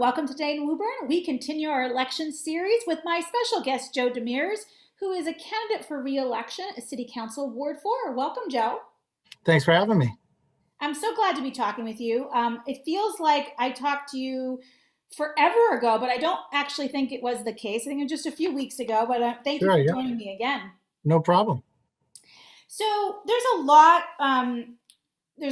welcome to Today in Woburn. We continue our election series with my special guest, Joe Demers, who is a candidate for re-election as City Council Ward 4. Welcome, Joe. Thanks for having me. I'm so glad to be talking with you. It feels like I talked to you forever ago, but I don't actually think it was the case. I think it was just a few weeks ago, but thank you Sure, for yeah, joining me again. no problem. So there's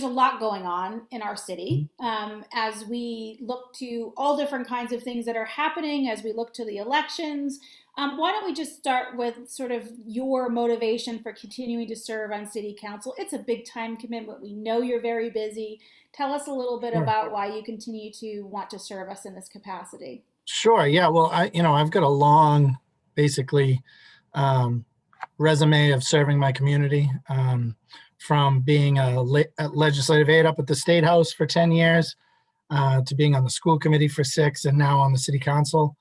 a lot going on in our city as we look to all different kinds of things that are happening as we look to the elections. Why don't we just start with sort of your motivation for continuing to serve on city council? It's a big time commitment. We know you're very busy. Tell us a little bit Sure. about why you continue to want to serve us in this capacity. Sure, yeah. Well, I've got a long, basically, um, resume of serving my community, from being a legislative aide up at the State House for 10 years, to being on the school committee for 6, and now on the city council.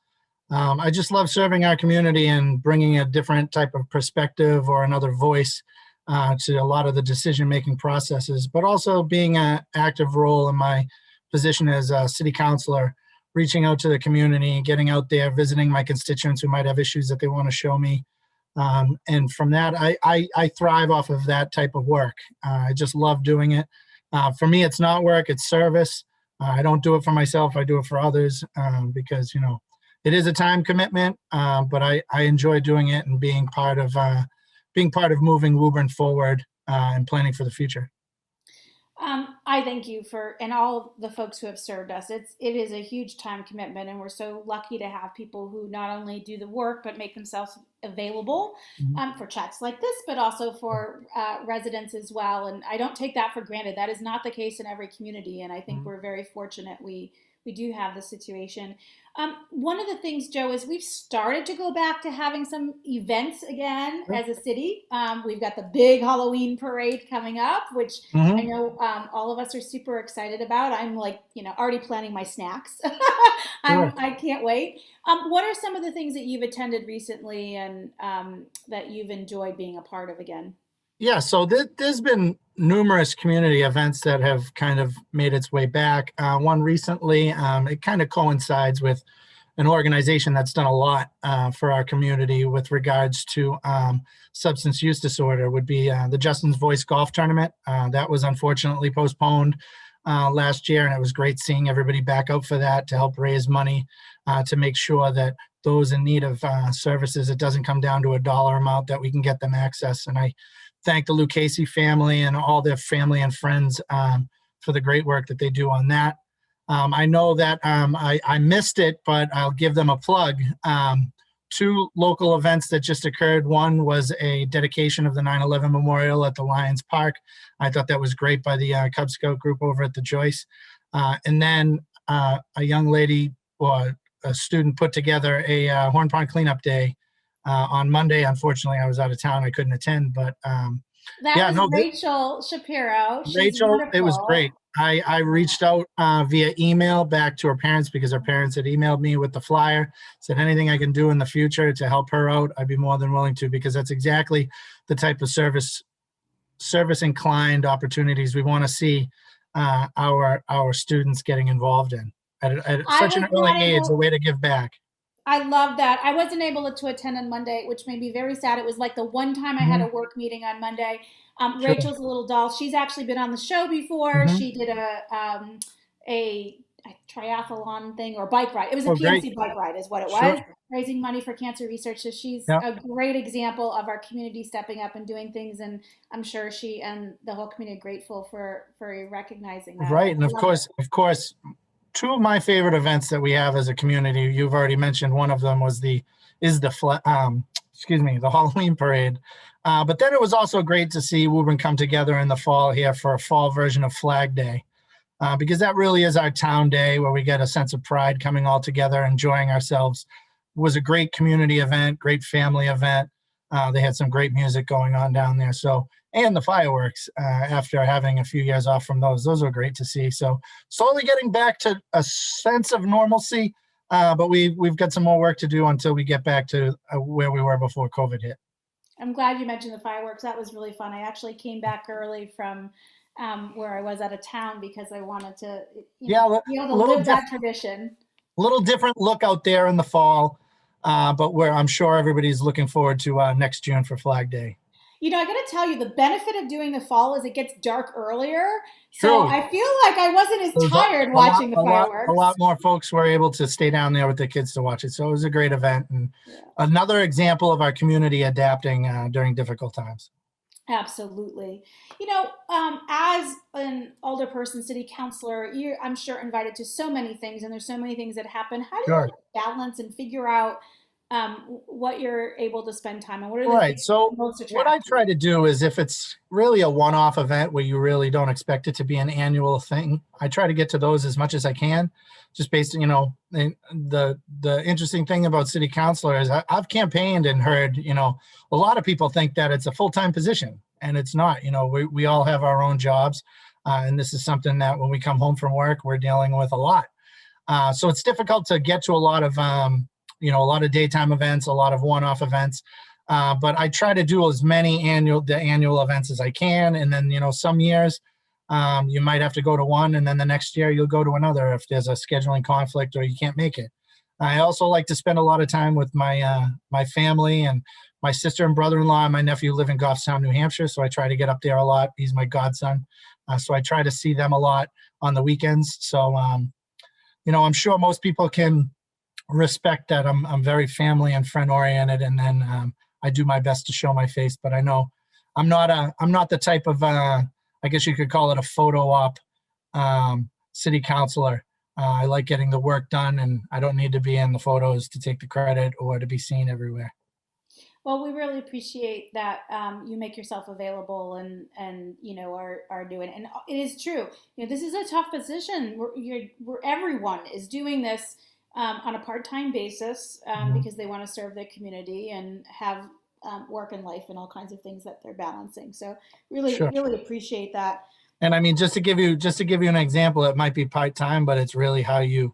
I just love serving our community and bringing a different type of perspective or another voice to a lot of the decision-making processes, but also being an active role in my position as a city councilor, reaching out to the community, getting out there, visiting my constituents who might have issues that they want to show me. And from that, I thrive off of that type of work. I just love doing it. For me, it's not work, it's service. I don't do it for myself, I do it for others, because, it is a time commitment, but I enjoy doing it and being part of moving Woburn forward and planning for the future. I thank you for and all the folks who have served us. It is a huge time commitment, and we're so lucky to have people who not only do the work but make themselves available Mhm. for chats like this, but also for residents as well. And I don't take that for granted. That is not the case in every community, and I think Mhm. we're very fortunate we do have this situation. One of the things, Joe, is we've started to go back to having some events again Sure. as a city. We've got the big Halloween parade coming up, which I Mhm. know all of us are super excited about. I'm like, already planning my snacks. Sure. I can't wait. What are some of the things that you've attended recently and that you've enjoyed being a part of again? Yeah, so there's been numerous community events that have kind of made its way back. One recently, it kind of coincides with an organization that's done a lot for our community with regards to substance use disorder, would be the Justin's Voice Golf Tournament. That was unfortunately postponed last year, and it was great seeing everybody back out for that to help raise money to make sure that those in need of services, it doesn't come down to a dollar amount, that we can get them access. And I thank the Lucchese family and all their family and friends for the great work that they do on that. I know that I missed it, but I'll give them a plug. Two local events that just occurred. One was a dedication of the 9/11 Memorial at the Lions Park. I thought that was great by the Cub Scout group over at the Joyce. And then a young lady or a student put together a Horn Pond cleanup day on Monday. Unfortunately, I was out of town. I couldn't attend, but That yeah, was no, Rachel Shapiro. She's Rachel, it was great. wonderful. I reached out via email back to her parents because her parents had emailed me with the flyer, said anything I can do in the future to help her out, I'd be more than willing to, because that's exactly the type of service inclined opportunities we want to see our students getting involved in at I such an was early not age, a able. way to give back. I love that. I wasn't able to attend on Monday, which made me very sad. It was like the one time I had a Mhm. work meeting on Monday. Sure. Rachel's a little doll. She's actually been on the show before. Hmm. She did a triathlon thing or bike ride. It was a Oh, great. PNC bike ride, is what it Sure. was, raising money for cancer research. So she's Yeah. a great example of our community stepping up and doing things. And I'm sure she and the whole community are grateful for recognizing that. Right. And I love it. of course, two of my favorite events that we have as a community, you've already mentioned one of them was the Halloween parade. But then it was also great to see Woburn come together in the fall here for a fall version of Flag Day, because that really is our town day where we get a sense of pride coming all together, enjoying ourselves. It was a great community event, great family event. They had some great music going on down there. So, and the fireworks after having a few years off from those were great to see. So slowly getting back to a sense of normalcy, but we've got some more work to do until we get back to where we were before COVID hit. I'm glad you mentioned the fireworks. That was really fun. I actually came back early from where I was out of town because I wanted to, Yeah, be able to little live diff- that tradition. a little different look out there in the fall, but I'm sure everybody's looking forward to next June for Flag Day. You know, I got to tell you, the benefit of doing the fall is it gets dark earlier. So True. I feel like I wasn't as There's tired a lot, watching the a lot, a fireworks. lot more folks were able to stay down there with their kids to watch it. So it was a great event and Yeah. another example of our community adapting during difficult times. Absolutely. You know, as an older person, city councilor, you're, I'm sure, invited to so many things, and there's so many things that happen. How do you Sure. balance and figure out what you're able to spend time on? What are the Right. things that So are most what I attractive? try to do is if it's really a one-off event where you really don't expect it to be an annual thing, I try to get to those as much as I can, just based, the interesting thing about city councilor is I've campaigned and heard, a lot of people think that it's a full-time position and it's not. We all have our own jobs. And this is something that when we come home from work, we're dealing with a lot. So it's difficult to get to a lot of, a lot of daytime events, a lot of one-off events. But I try to do as many annual events as I can. And then, some years you might have to go to one and then the next year you'll go to another if there's a scheduling conflict or you can't make it. I also like to spend a lot of time with my family, and my sister and brother-in-law and my nephew live in Goffstown, New Hampshire. So I try to get up there a lot. He's my godson. So I try to see them a lot on the weekends. So, I'm sure most people can respect that I'm very family and friend oriented, and then I do my best to show my face. But I know I'm not the type of I guess you could call it a photo op city councilor. I like getting the work done, and I don't need to be in the photos to take the credit or to be seen everywhere. Well, we really appreciate that you make yourself available and are doing it. And it is true. This is a tough position. Where everyone is doing this on a part-time basis because they want to serve their community and have work and life and all kinds of things that they're balancing. So really, Sure. really appreciate that. And I mean, just to give you an example, it might be part-time, but it's really how you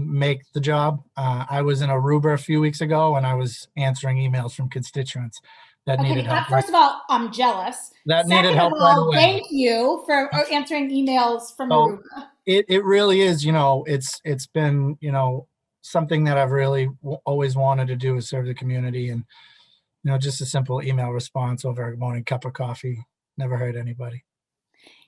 make the job. I was in Aruba a few weeks ago and I was answering emails from constituents that needed help. First of all, I'm jealous. That needed Second of help right all, away. thank you for answering emails from So Aruba. it really is, it's been, something that I've really always wanted to do is serve the community, and, just a simple email response over a morning cup of coffee never hurt anybody.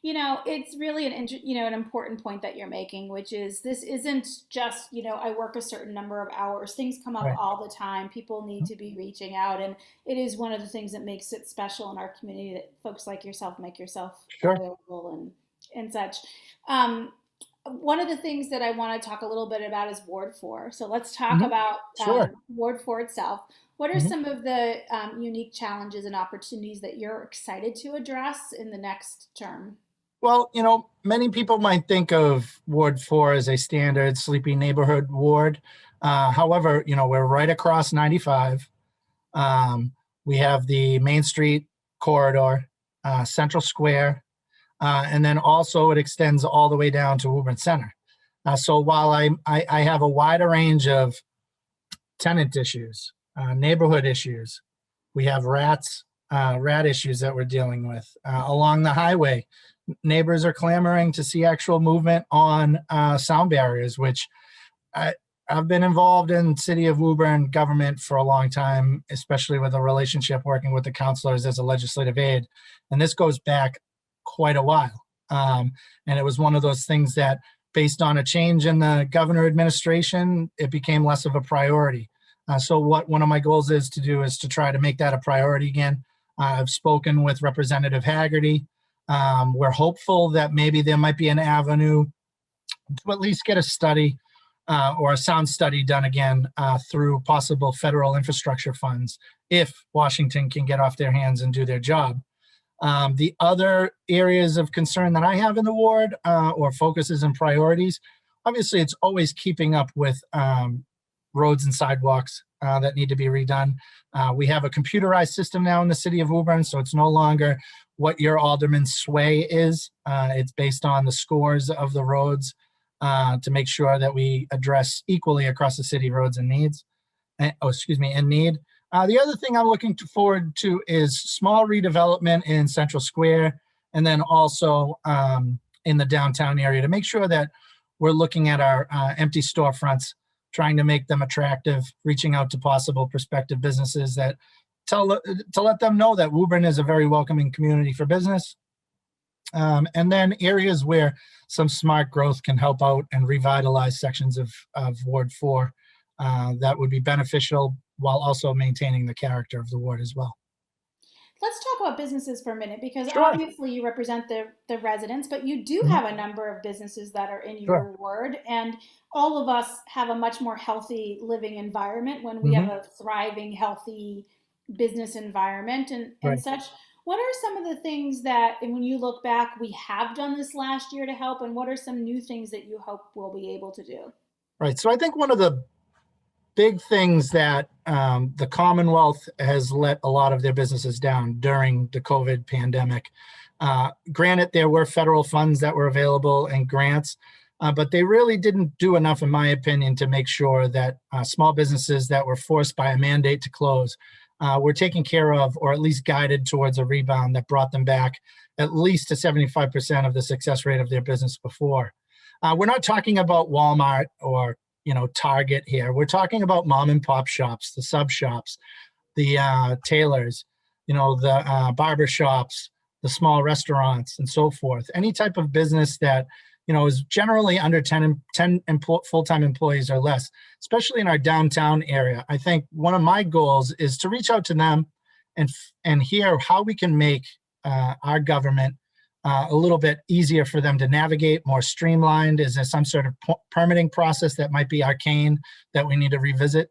It's really an important point that you're making, which is this isn't just, I work a certain number of hours. Things come up Right. all the time. People need to be reaching out. And it is one of the things that makes it special in our community that folks like yourself make yourself Sure. available and such. One of the things that I want to talk a little bit about is Ward Four. So let's talk about Sure. Ward Four itself. What are Mhm. some of the unique challenges and opportunities that you're excited to address in the next term? Well, many people might think of Ward 4 as a standard sleepy neighborhood ward. However, we're right across 95. We have the Main Street corridor, Central Square, and then also it extends all the way down to Woburn Center. So while I have a wider range of tenant issues, neighborhood issues, we have rat issues that we're dealing with along the highway. Neighbors are clamoring to see actual movement on sound barriers, which I've been involved in city of Woburn government for a long time, especially with a relationship working with the councilors as a legislative aide. And this goes back quite a while. And it was one of those things that based on a change in the governor administration, it became less of a priority. So what one of my goals is to try to make that a priority again. I've spoken with Representative Haggerty. We're hopeful that maybe there might be an avenue to at least get a study or a sound study done again through possible federal infrastructure funds if Washington can get off their hands and do their job. The other areas of concern that I have in the ward or focuses and priorities, obviously it's always keeping up with roads and sidewalks that need to be redone. We have a computerized system now in the city of Woburn, so it's no longer what your alderman's sway is. It's based on the scores of the roads to make sure that we address equally across the city roads and needs. And need. The other thing I'm looking forward to is small redevelopment in Central Square, and then also in the downtown area to make sure that we're looking at our empty storefronts, trying to make them attractive, reaching out to possible prospective businesses that to let them know that Woburn is a very welcoming community for business. And then areas where some smart growth can help out and revitalize sections of Ward 4 that would be beneficial while also maintaining the character of the ward as well. Let's talk about businesses for a minute, because Sure. obviously you represent the residents, but you do Mhm. have a number of businesses that are in Sure. your ward, and all of us have a much more healthy living environment when we have Mhm. a thriving, healthy business environment and Right. such. What are some of the things that, and when you look back, we have done this last year to help, and what are some new things that you hope we'll be able to do? Right. So I think one of the big things that the Commonwealth has let a lot of their businesses down during the COVID pandemic. Granted, there were federal funds that were available and grants, but they really didn't do enough, in my opinion, to make sure that small businesses that were forced by a mandate to close were taken care of, or at least guided towards a rebound that brought them back at least to 75% of the success rate of their business before. We're not talking about Walmart or Target here. We're talking about mom and pop shops, the sub shops, the tailors, the barber shops, the small restaurants, and so forth. Any type of business that is generally under 10 full-time employees or less, especially in our downtown area. I think one of my goals is to reach out to them and hear how we can make our government a little bit easier for them to navigate, more streamlined. Is there some sort of permitting process that might be arcane that we need to revisit?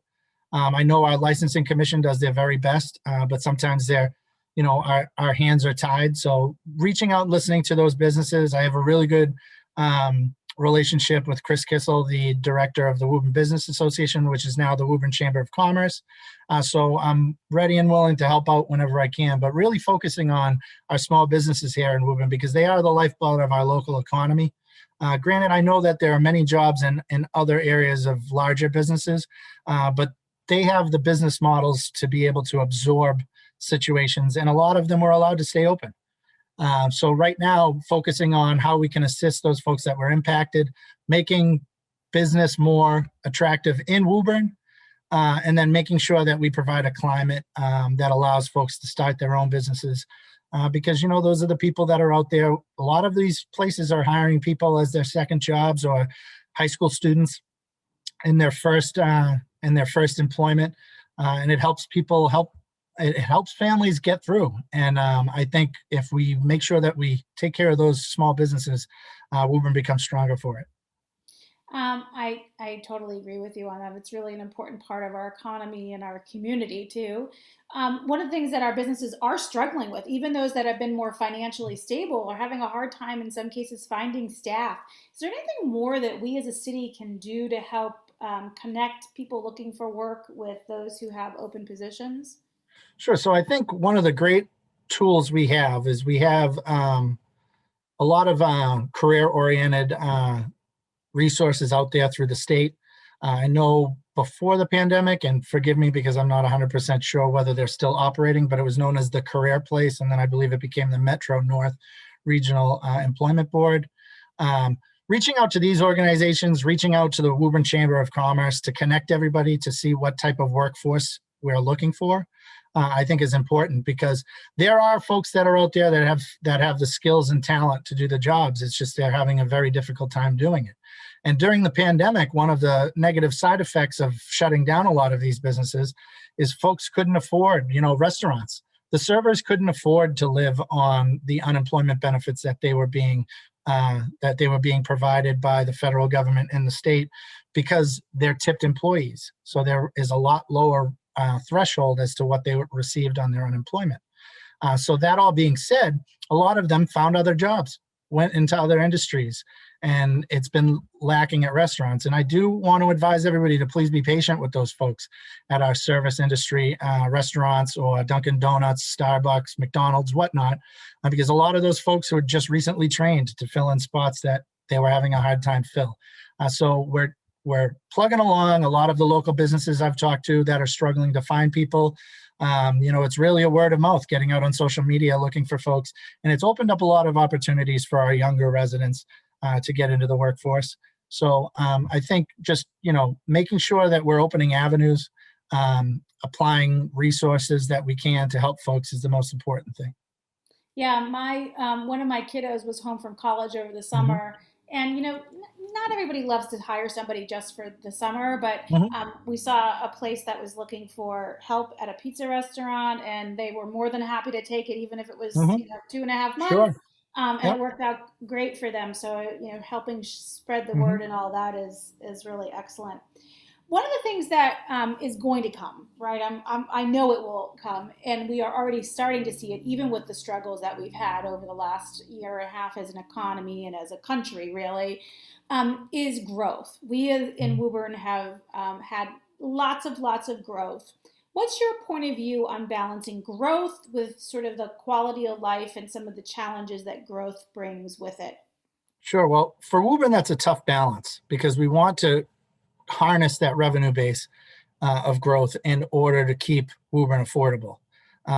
I know our licensing commission does their very best, but sometimes our hands are tied. So reaching out and listening to those businesses. I have a really good relationship with Chris Kissel, the director of the Woburn Business Association, which is now the Woburn Chamber of Commerce. So I'm ready and willing to help out whenever I can, but really focusing on our small businesses here in Woburn, because they are the lifeblood of our local economy. Granted, I know that there are many jobs in other areas of larger businesses, but they have the business models to be able to absorb situations, and a lot of them were allowed to stay open. So right now, focusing on how we can assist those folks that were impacted, making business more attractive in Woburn, and then making sure that we provide a climate that allows folks to start their own businesses. Because, those are the people that are out there. A lot of these places are hiring people as their second jobs, or high school students in their first employment, and it helps families get through. And I think if we make sure that we take care of those small businesses, Woburn becomes stronger for it. I totally agree with you on that. It's really an important part of our economy and our community too. One of the things that our businesses are struggling with, even those that have been more financially stable, are having a hard time in some cases finding staff. Is there anything more that we as a city can do to help connect people looking for work with those who have open positions? Sure. So I think one of the great tools we have is we have a lot of career-oriented resources out there through the state. I know before the pandemic, and forgive me because I'm not 100% sure whether they're still operating, but it was known as the Career Place, and then I believe it became the Metro North Regional Employment Board. Reaching out to these organizations, reaching out to the Woburn Chamber of Commerce to connect everybody to see what type of workforce we're looking for, I think is important, because there are folks that are out there that have the skills and talent to do the jobs. It's just they're having a very difficult time doing it. And during the pandemic, one of the negative side effects of shutting down a lot of these businesses is folks couldn't afford, restaurants. The servers couldn't afford to live on the unemployment benefits that they were being provided by the federal government and the state, because they're tipped employees. So there is a lot lower threshold as to what they received on their unemployment. So that all being said, a lot of them found other jobs, went into other industries, and it's been lacking at restaurants. And I do want to advise everybody to please be patient with those folks at our service industry, restaurants, or Dunkin' Donuts, Starbucks, McDonald's, whatnot, because a lot of those folks who were just recently trained to fill in spots that they were having a hard time fill. So we're plugging along. A lot of the local businesses I've talked to that are struggling to find people, it's really a word of mouth, getting out on social media, looking for folks. And it's opened up a lot of opportunities for our younger residents to get into the workforce. So I think just, making sure that we're opening avenues, applying resources that we can to help folks is the most important thing. Yeah, my one of my kiddos was home from college over the Hmm. summer, and not everybody loves to hire somebody just for the summer, but Hmm. we saw a place that was looking for help at a pizza restaurant, and they were more than happy to take it, even if it was Hmm. 2.5 months, Sure. and it Yep. worked out great for them. So helping spread the Hmm. word and all that is really excellent. One of the things that is going to come, right? I know it will come, and we are already starting to see it, even with the struggles that we've had over the last year and a half as an economy and as a country, really, is growth. We in Woburn have had lots of growth. What's your point of view on balancing growth with sort of the quality of life and some of the challenges that growth brings with it? Sure. Well, for Woburn, that's a tough balance because we want to harness that revenue base of growth in order to keep Woburn affordable.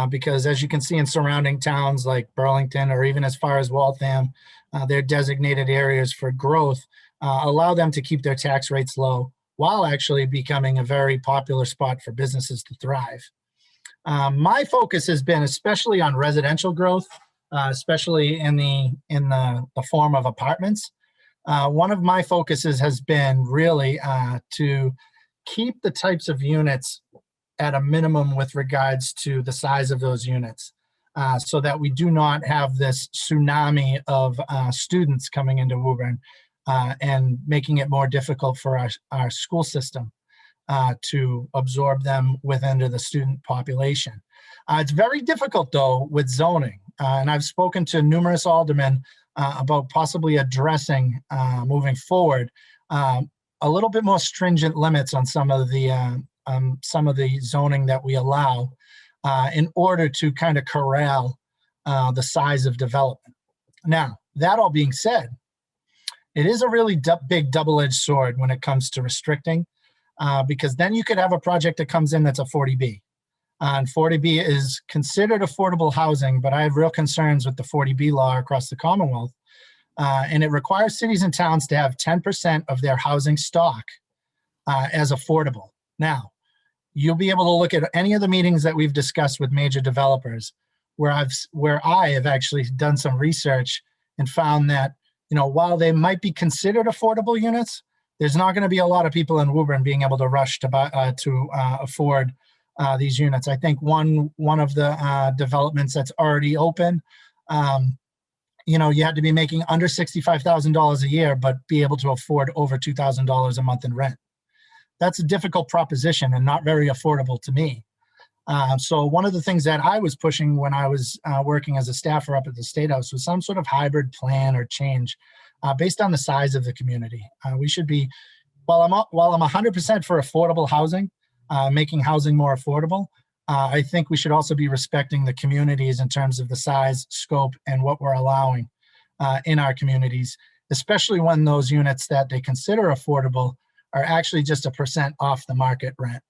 Because as you can see in surrounding towns like Burlington or even as far as Waltham, their designated areas for growth allow them to keep their tax rates low while actually becoming a very popular spot for businesses to thrive. My focus has been especially on residential growth, especially in the form of apartments. One of my focuses has been really to keep the types of units at a minimum with regards to the size of those units, so that we do not have this tsunami of students coming into Woburn and making it more difficult for our school system to absorb them within the student population. It's very difficult, though, with zoning. And I've spoken to numerous aldermen about possibly addressing moving forward a little bit more stringent limits on some of the zoning that we allow in order to kind of corral the size of development. Now, that all being said, it is a really big double-edged sword when it comes to restricting, because then you could have a project that comes in that's a 40B. And 40B is considered affordable housing, but I have real concerns with the 40B law across the Commonwealth. And it requires cities and towns to have 10% of their housing stock as affordable. Now, you'll be able to look at any of the meetings that we've discussed with major developers where I have actually done some research and found that, while they might be considered affordable units, there's not going to be a lot of people in Woburn being able to rush to afford these units. I think one of the developments that's already open, you had to be making under $65,000 a year, but be able to afford over $2,000 a month in rent. That's a difficult proposition and not very affordable to me. So one of the things that I was pushing when I was working as a staffer up at the State House was some sort of hybrid plan or change based on the size of the community. We should be, while I'm 100% for affordable housing, making housing more affordable, I think we should also be respecting the communities in terms of the size, scope, and what we're allowing in our communities, especially when those units that they consider affordable are actually just 1% off the market rent.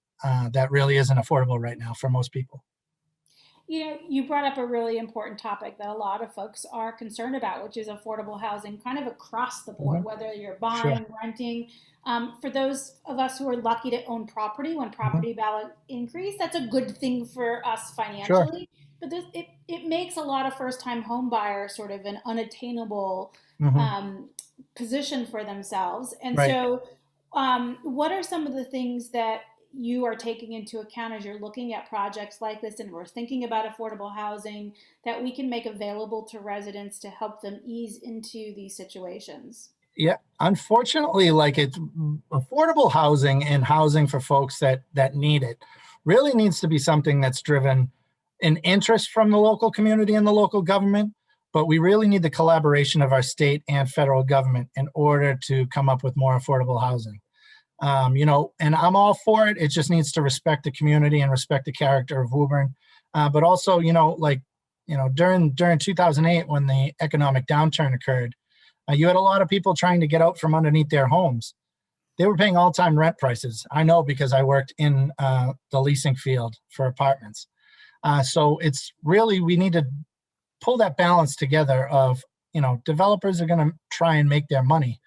That really isn't affordable right now for most people. You brought up a really important topic that a lot of folks are concerned about, which is affordable housing kind of across the board, Mhm. whether you're Sure. buying, renting. For those of us who are lucky to own property, when Mhm. property value increase, that's a good thing for us Sure. financially. But it makes a lot of first time home buyers sort of an unattainable Mhm. um, position for themselves. And Right. so, what are some of the things that you are taking into account as you're looking at projects like this and we're thinking about affordable housing that we can make available to residents to help them ease into these situations? Yeah. Unfortunately, like it's affordable housing and housing for folks that need it really needs to be something that's driven an interest from the local community and the local government. But we really need the collaboration of our state and federal government in order to come up with more affordable housing. And I'm all for it. It just needs to respect the community and respect the character of Woburn. But also, during 2008, when the economic downturn occurred, you had a lot of people trying to get out from underneath their homes. They were paying all-time rent prices. I know because I worked in the leasing field for apartments. So it's really, we need to pull that balance together of, developers are going to try and make their money.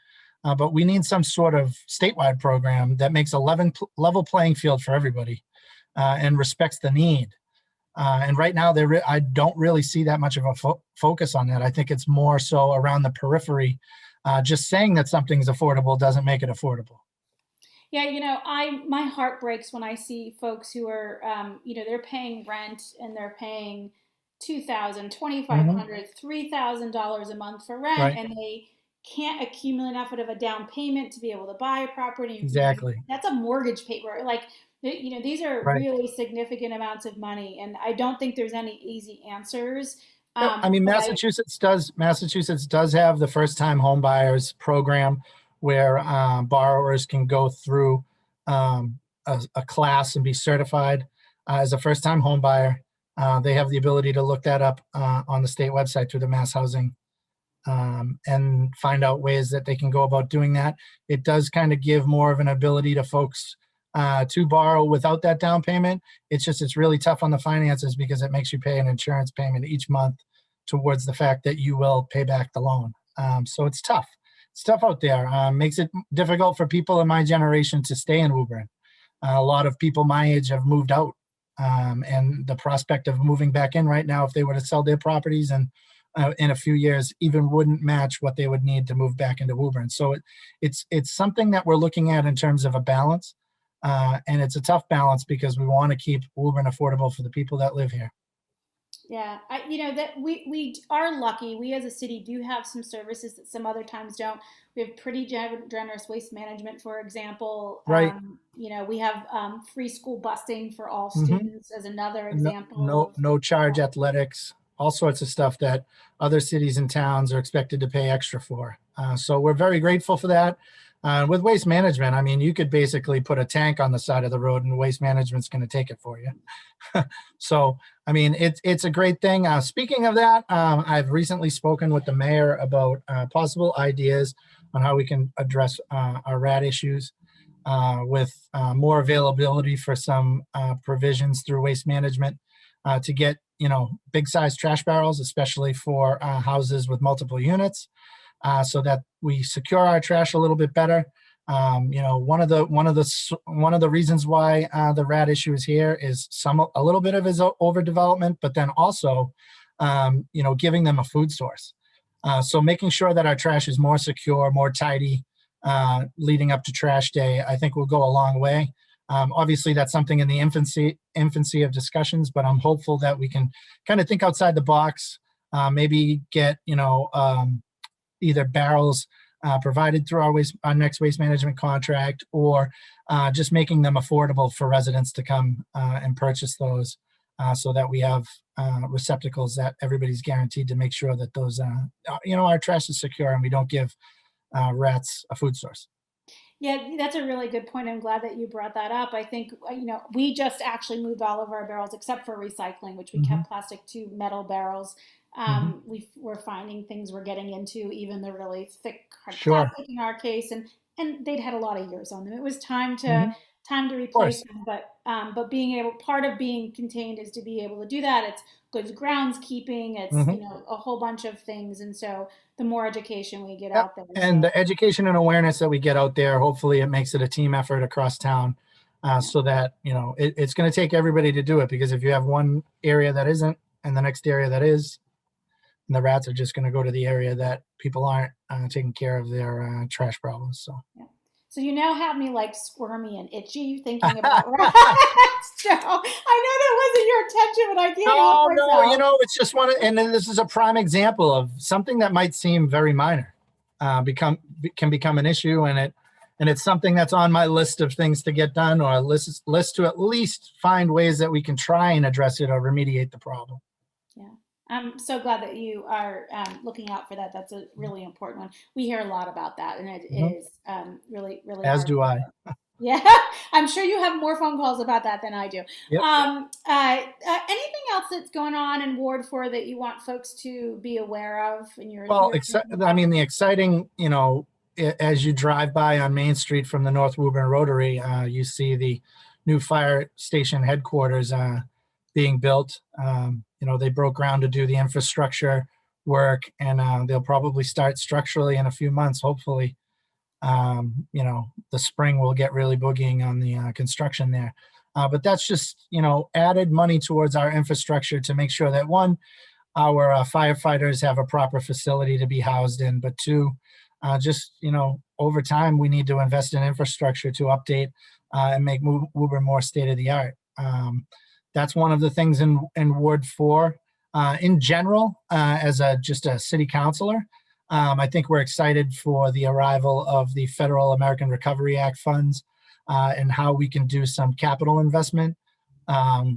but we need some sort of statewide program that makes a level playing field for everybody and respects the need. And right now, I don't really see that much of a focus on that. I think it's more so around the periphery. Just saying that something's affordable doesn't make it affordable. Yeah, my heart breaks when I see folks who are, they're paying rent and they're paying $2,000, Mhm. $2,500, $3,000 a month for rent, Right. and they can't accumulate enough of a down payment to be able to buy a property. Exactly. That's a mortgage paper. Like, these are Right. really significant amounts of money, and I don't think there's any easy answers. Yep. I mean, But I, Massachusetts does have the first time home buyers program where borrowers can go through a class and be certified as a first time home buyer. They have the ability to look that up on the state website through the Mass Housing and find out ways that they can go about doing that. It does kind of give more of an ability to folks to borrow without that down payment. It's really tough on the finances because it makes you pay an insurance payment each month towards the fact that you will pay back the loan. So it's tough. It's tough out there. Makes it difficult for people in my generation to stay in Woburn. A lot of people my age have moved out. And the prospect of moving back in right now, if they were to sell their properties and in a few years, even wouldn't match what they would need to move back into Woburn. So it's something that we're looking at in terms of a balance. And it's a tough balance because we want to keep Woburn affordable for the people that live here. Yeah, that we are lucky. We as a city do have some services that some other times don't. We have pretty generous waste management, for example. Right. We have free school busing for all Hmm. students as another No, example no, of. no charge athletics, all sorts of stuff that other cities and towns are expected to pay extra for. So we're very grateful for that. With waste management, I mean, you could basically put a tank on the side of the road and waste management's going to take it for you. So, I mean, it's a great thing. Speaking of that, I've recently spoken with the mayor about possible ideas on how we can address our rat issues with more availability for some provisions through waste management to get, big size trash barrels, especially for houses with multiple units, so that we secure our trash a little bit better. One of the reasons why the rat issue is here is a little bit of his overdevelopment, but then also, giving them a food source. So making sure that our trash is more secure, more tidy, leading up to trash day, I think will go a long way. Obviously, that's something in the infancy of discussions, but I'm hopeful that we can kind of think outside the box. Maybe get either barrels provided through our next waste management contract, or just making them affordable for residents to come and purchase those, so that we have receptacles that everybody's guaranteed to make sure that those, our trash is secure and we don't give rats a food source. Yeah, that's a really good point. I'm glad that you brought that up. I think, we just actually moved all of our barrels except for recycling, which we Hmm. kept plastic to metal barrels. Hmm. We're finding things we're getting into, even the really thick hard Sure. plastic in our case, and they'd had a lot of years on them. It was time Hmm. to Of replace course. them, but being able, part of being contained is to be able to do that. It's good groundskeeping. It's Hmm. a whole bunch of things, and so the more education we get Yep. out there, And so. the education and awareness that we get out there, hopefully it makes it a team effort across town, so that, it's going to take everybody to do it, because if you have one area that isn't and the next area that is, and the rats are just going to go to the area that people aren't taking care of their trash problems. So. Yeah. So you now have me like squirmy and itchy thinking about rats. So I know that wasn't your intention, but I can't help No, no, myself. it's just and then this is a prime example of something that might seem very minor, can become an issue, and it's something that's on my list of things to get done, or a list to at least find ways that we can try and address it or remediate the problem. Yeah. I'm so glad that you are looking out for that. That's a really important one. We hear a lot about that, and it Mhm. is really, really As hard. do I. Yeah, I'm sure you have more phone calls about that than I do. Yep. Anything else that's going on in Ward 4 that you want folks to be aware of in Well, your thinking I about? mean, the exciting, as you drive by on Main Street from the North Woburn Rotary, you see the new fire station headquarters being built. They broke ground to do the infrastructure work, and they'll probably start structurally in a few months, hopefully. the spring will get really boogieing on the construction there. But that's just, added money towards our infrastructure to make sure that one, our firefighters have a proper facility to be housed in, but two, over time, we need to invest in infrastructure to update and make Woburn more state of the art. That's one of the things in Ward 4. In general, as just a city councilor, I think we're excited for the arrival of the Federal American Recovery Act funds and how we can do some capital investment,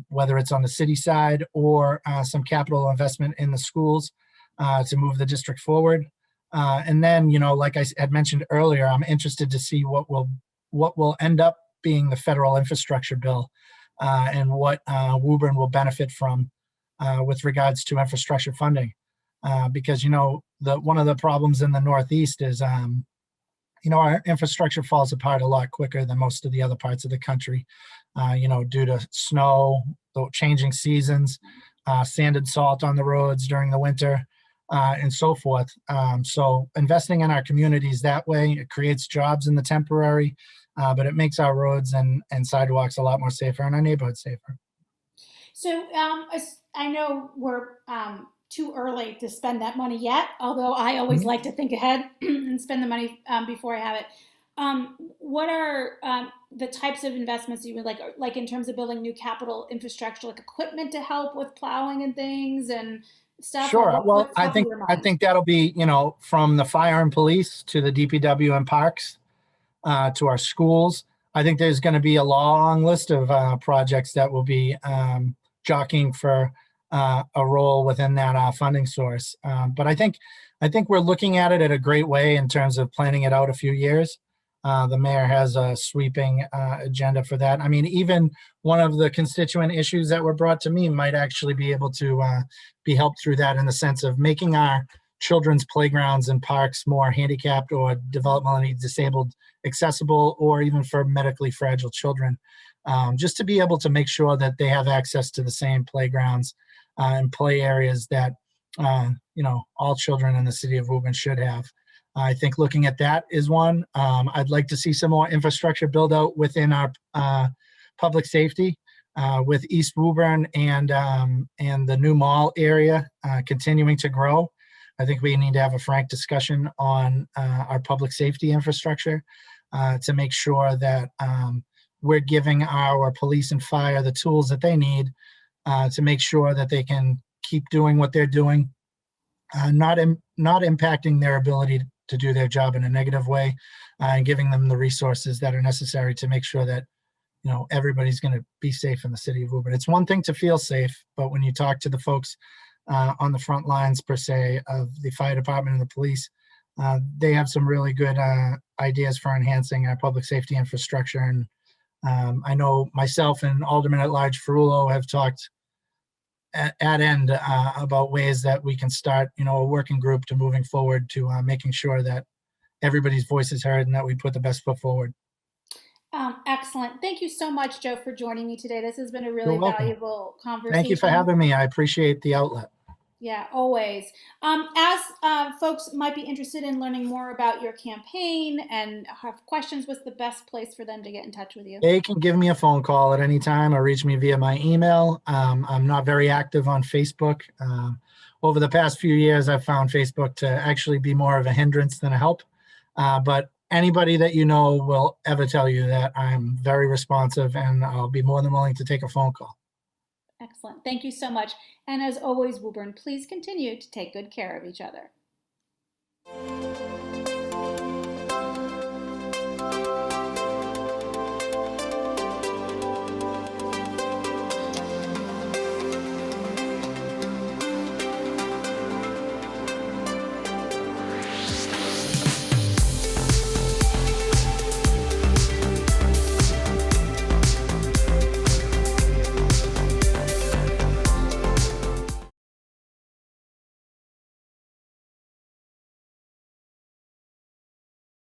whether it's on the city side or some capital investment in the schools to move the district forward. And then, like I had mentioned earlier, I'm interested to see what will end up being the federal infrastructure bill and what Woburn will benefit from with regards to infrastructure funding. Because, one of the problems in the Northeast is, our infrastructure falls apart a lot quicker than most of the other parts of the country, due to snow, the changing seasons, sand and salt on the roads during the winter, and so forth. So investing in our communities that way, it creates jobs in the temporary, but it makes our roads and sidewalks a lot more safer and our neighborhoods safer. So I know we're too early to spend that money yet, although I always like to think ahead and spend the money before I have it. What are the types of investments you would like in terms of building new capital infrastructure, like equipment to help with plowing and things and stuff? Sure. Well, I think that'll be, from the fire and police to the DPW and parks to our schools. I think there's going to be a long list of projects that will be jockeying for a role within that funding source. But I think we're looking at it in a great way in terms of planning it out a few years. The mayor has a sweeping agenda for that. I mean, even one of the constituent issues that were brought to me might actually be able to be helped through that, in the sense of making our children's playgrounds and parks more handicapped or developmentally disabled accessible, or even for medically fragile children, just to be able to make sure that they have access to the same playgrounds and play areas that all children in the city of Woburn should have. I think looking at that is one. I'd like to see some more infrastructure build out within our public safety with East Woburn and the new mall area continuing to grow. I think we need to have a frank discussion on our public safety infrastructure to make sure that we're giving our police and fire the tools that they need to make sure that they can keep doing what they're doing, not impacting their ability to do their job in a negative way, and giving them the resources that are necessary to make sure that everybody's going to be safe in the city of Woburn. It's one thing to feel safe, but when you talk to the folks on the front lines, per se, of the fire department and the police, they have some really good ideas for enhancing our public safety infrastructure. And I know myself and Alderman at Large Ferrulo have talked at end about ways that we can start, a working group to moving forward to making sure that everybody's voice is heard and that we put the best foot forward. Excellent. Thank you so much, Joe, for joining me today. This has been a really valuable conversation. Thank you for having me. I appreciate the outlet. Yeah, always. As folks might be interested in learning more about your campaign and have questions, what's the best place for them to get in touch with you? They can give me a phone call at any time or reach me via my email. I'm not very active on Facebook. Over the past few years, I've found Facebook to actually be more of a hindrance than a help. But anybody that will ever tell you that I'm very responsive, and I'll be more than willing to take a phone call. Excellent. Thank you so much. And as always, Woburn, please continue to take good care of each other.